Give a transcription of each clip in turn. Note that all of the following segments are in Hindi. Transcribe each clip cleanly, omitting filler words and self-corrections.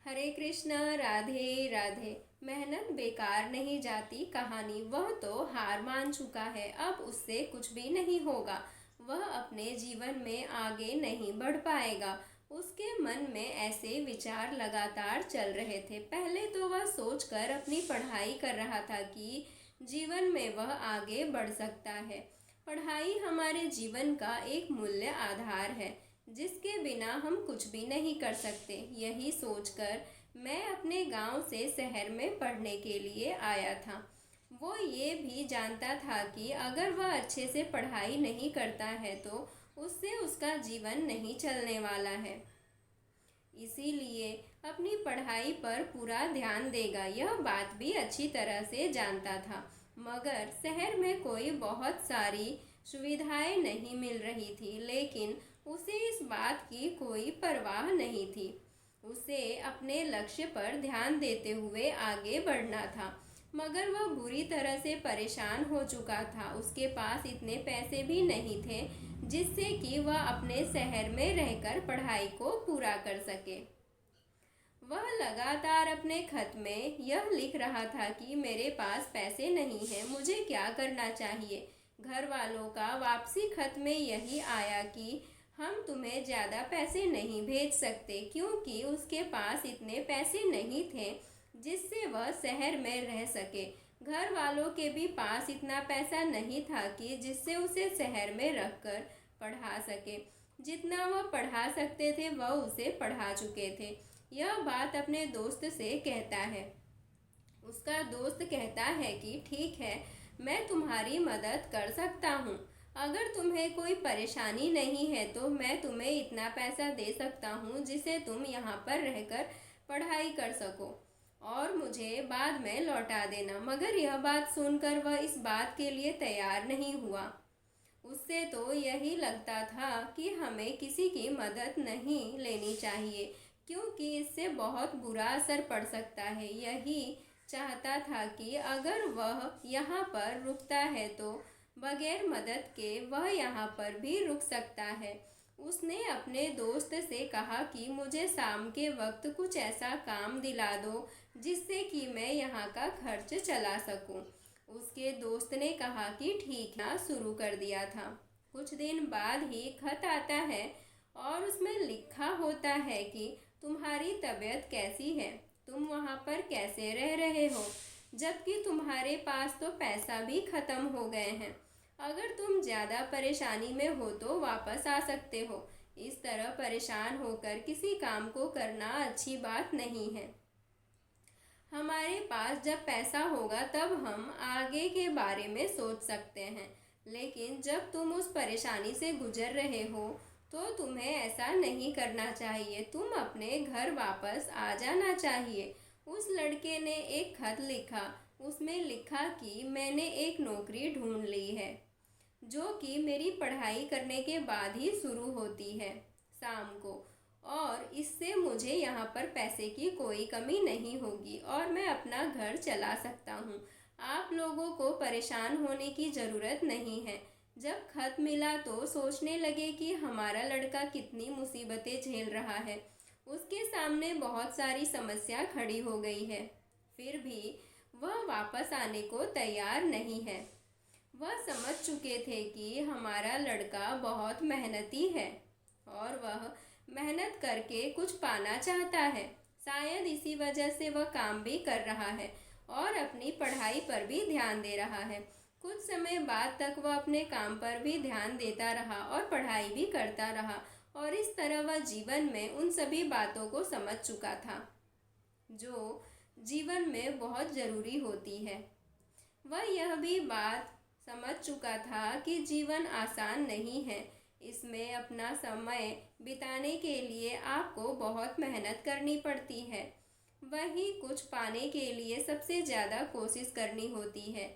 हरे कृष्णा। राधे राधे। मेहनत बेकार नहीं जाती कहानी, वह तो हार मान चुका है, अब उससे कुछ भी नहीं होगा। वह अपने जीवन में आगे नहीं बढ़ पाएगा। उसके मन में ऐसे विचार लगातार चल रहे थे। पहले तो वह सोचकर अपनी पढ़ाई कर रहा था कि जीवन में वह आगे बढ़ सकता है। पढ़ाई हमारे जीवन का एक मूल्य आधार है जिसके बिना हम कुछ भी नहीं कर सकते। यही सोचकर मैं अपने गांव से शहर में पढ़ने के लिए आया था। वो ये भी जानता था कि अगर वह अच्छे से पढ़ाई नहीं करता है तो उससे उसका जीवन नहीं चलने वाला है। इसीलिए अपनी पढ़ाई पर पूरा ध्यान देगा, यह बात भी अच्छी तरह से जानता था। मगर शहर में कोई बहुत सारी सुविधाएं नहीं मिल रही थी, लेकिन उसे इस बात की कोई परवाह नहीं थी। उसे अपने लक्ष्य पर ध्यान देते हुए आगे बढ़ना था। मगर वह बुरी तरह से परेशान हो चुका था। उसके पास इतने पैसे भी नहीं थे जिससे कि वह अपने शहर में रहकर पढ़ाई को पूरा कर सके। वह लगातार अपने खत में यह लिख रहा था कि मेरे पास पैसे नहीं हैं, मुझे क्या करना चाहिए। घर वालों का वापसी खत में यही आया कि हम तुम्हें ज़्यादा पैसे नहीं भेज सकते, क्योंकि उसके पास इतने पैसे नहीं थे जिससे वह शहर में रह सके। घर वालों के भी पास इतना पैसा नहीं था कि जिससे उसे शहर में रखकर पढ़ा सके। जितना वह पढ़ा सकते थे वह उसे पढ़ा चुके थे। यह बात अपने दोस्त से कहता है। उसका दोस्त कहता है कि ठीक है, मैं तुम्हारी मदद कर सकता हूँ। अगर तुम्हें कोई परेशानी नहीं है तो मैं तुम्हें इतना पैसा दे सकता हूँ जिसे तुम यहाँ पर रहकर पढ़ाई कर सको और मुझे बाद में लौटा देना। मगर यह बात सुनकर वह इस बात के लिए तैयार नहीं हुआ। उससे तो यही लगता था कि हमें किसी की मदद नहीं लेनी चाहिए, क्योंकि इससे बहुत बुरा असर पड़ सकता है। यही चाहता था कि अगर वह यहाँ पर रुकता है तो बगैर मदद के वह यहाँ पर भी रुक सकता है। उसने अपने दोस्त से कहा कि मुझे शाम के वक्त कुछ ऐसा काम दिला दो जिससे कि मैं यहाँ का खर्च चला सकूं। उसके दोस्त ने कहा कि ठीक ना शुरू कर दिया था। कुछ दिन बाद ही खत आता है और उसमें लिखा होता है कि तुम्हारी तबीयत कैसी है, तुम वहाँ पर कैसे रह रहे हो, जबकि तुम्हारे पास तो पैसा भी खत्म हो गए हैं। अगर तुम ज़्यादा परेशानी में हो तो वापस आ सकते हो। इस तरह परेशान होकर किसी काम को करना अच्छी बात नहीं है। हमारे पास जब पैसा होगा तब हम आगे के बारे में सोच सकते हैं, लेकिन जब तुम उस परेशानी से गुजर रहे हो तो तुम्हें ऐसा नहीं करना चाहिए। तुम अपने घर वापस आ जाना चाहिए। उस लड़के ने एक खत लिखा। उसमें लिखा कि मैंने एक नौकरी ढूंढ ली है जो कि मेरी पढ़ाई करने के बाद ही शुरू होती है शाम को, और इससे मुझे यहाँ पर पैसे की कोई कमी नहीं होगी और मैं अपना घर चला सकता हूँ। आप लोगों को परेशान होने की ज़रूरत नहीं है। जब खत मिला तो सोचने लगे कि हमारा लड़का कितनी मुसीबतें झेल रहा है। उसके सामने बहुत सारी समस्या खड़ी हो गई है, फिर भी वह वापस आने को तैयार नहीं है। वह समझ चुके थे कि हमारा लड़का बहुत मेहनती है और वह मेहनत करके कुछ पाना चाहता है। शायद इसी वजह से वह काम भी कर रहा है और अपनी पढ़ाई पर भी ध्यान दे रहा है। कुछ समय बाद तक वह अपने काम पर भी ध्यान देता रहा और पढ़ाई भी करता रहा, और इस तरह वह जीवन में उन सभी बातों को समझ चुका था जो जीवन में बहुत ज़रूरी होती है। वह यह भी बात समझ चुका था कि जीवन आसान नहीं है। इसमें अपना समय बिताने के लिए आपको बहुत मेहनत करनी पड़ती है। वही कुछ पाने के लिए सबसे ज़्यादा कोशिश करनी होती है।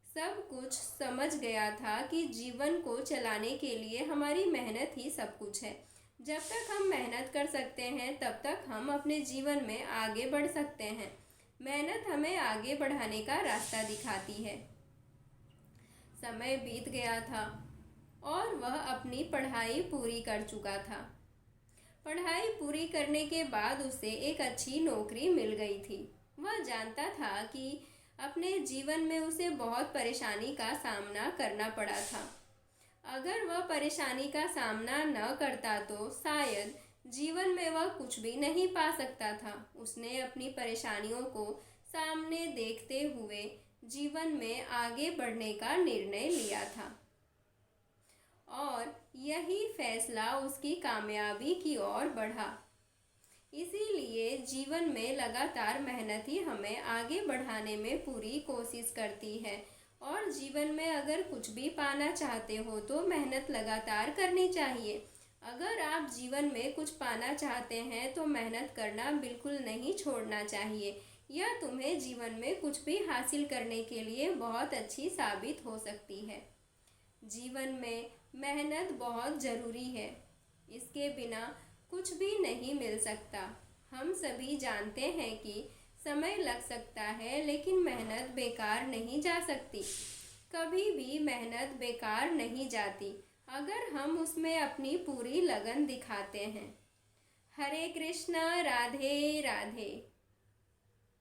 सब कुछ समझ गया था कि जीवन को चलाने के लिए हमारी मेहनत ही सब कुछ है। जब तक हम मेहनत कर सकते हैं तब तक हम अपने जीवन में आगे बढ़ सकते हैं। मेहनत हमें आगे बढ़ाने का रास्ता दिखाती है। समय बीत गया था और वह अपनी पढ़ाई पूरी कर चुका था। पढ़ाई पूरी करने के बाद उसे एक अच्छी नौकरी मिल गई थी। वह जानता था कि अपने जीवन में उसे बहुत परेशानी का सामना करना पड़ा था। अगर वह परेशानी का सामना न करता तो शायद जीवन में वह कुछ भी नहीं पा सकता था। उसने अपनी परेशानियों को सामने देखते हुए जीवन में आगे बढ़ने का निर्णय लिया था और यही फैसला उसकी कामयाबी की ओर बढ़ा। इसीलिए जीवन में लगातार मेहनत ही हमें आगे बढ़ाने में पूरी कोशिश करती है। और जीवन में अगर कुछ भी पाना चाहते हो तो मेहनत लगातार करनी चाहिए। अगर आप जीवन में कुछ पाना चाहते हैं तो मेहनत करना बिल्कुल नहीं छोड़ना चाहिए। यह तुम्हें जीवन में कुछ भी हासिल करने के लिए बहुत अच्छी साबित हो सकती है। जीवन में मेहनत बहुत ज़रूरी है। इसके बिना कुछ भी नहीं मिल सकता। हम सभी जानते हैं कि समय लग सकता है लेकिन मेहनत बेकार नहीं जा सकती। कभी भी मेहनत बेकार नहीं जाती अगर हम उसमें अपनी पूरी लगन दिखाते हैं। हरे कृष्णा, राधे राधे।